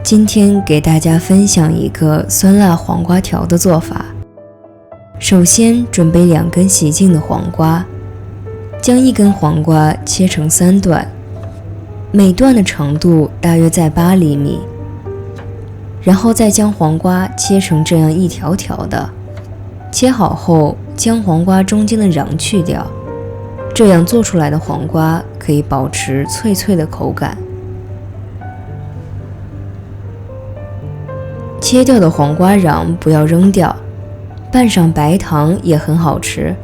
今天给大家分享一个酸辣黄瓜条的做法。首先准备2根洗净的黄瓜，将1根黄瓜切成3段，每段的长度大约在8厘米，然后再将黄瓜切成这样一条条的。切好后，将黄瓜中间的瓤去掉，这样做出来的黄瓜可以保持脆脆的口感。切掉的黄瓜瓤不要扔掉，拌上白糖也很好吃。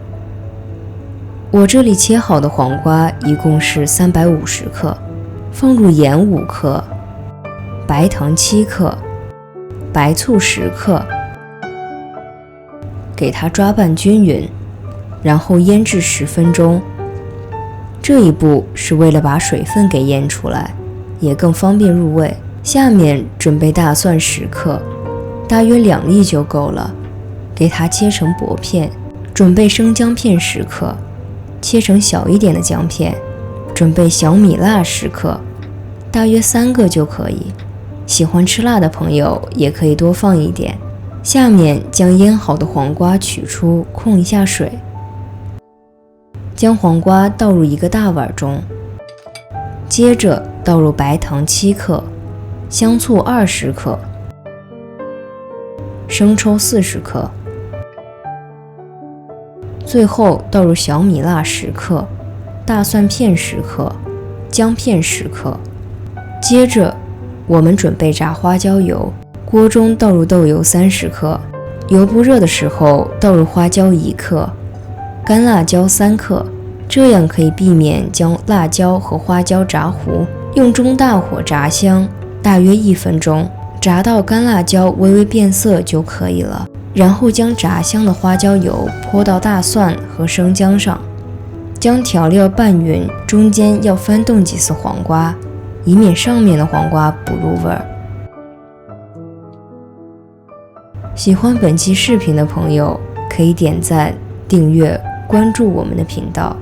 我这里切好的黄瓜一共是350克，放入盐5克，白糖7克，白醋10克，给它抓拌均匀，然后腌制10分钟。这一步是为了把水分给腌出来，也更方便入味。下面准备大蒜10克，大约2粒就够了，给它切成薄片。准备生姜片10克，切成小一点的姜片。准备小米辣10克，大约3个就可以，喜欢吃辣的朋友也可以多放一点。下面将腌好的黄瓜取出，控一下水，将黄瓜倒入一个大碗中，接着倒入白糖7克，香醋20克，生抽40克，最后倒入小米辣10克，大蒜片10克，姜片10克。接着我们准备炸花椒油，锅中倒入豆油30克，油不热的时候倒入花椒1克，干辣椒3克，这样可以避免将辣椒和花椒炸糊。用中大火炸香，大约1分钟，炸到干辣椒微微变色就可以了。然后将炸香的花椒油泼到大蒜和生姜上，将调料拌匀，中间要翻动几次黄瓜，以免上面的黄瓜不入味儿。喜欢本期视频的朋友可以点赞、订阅、关注我们的频道。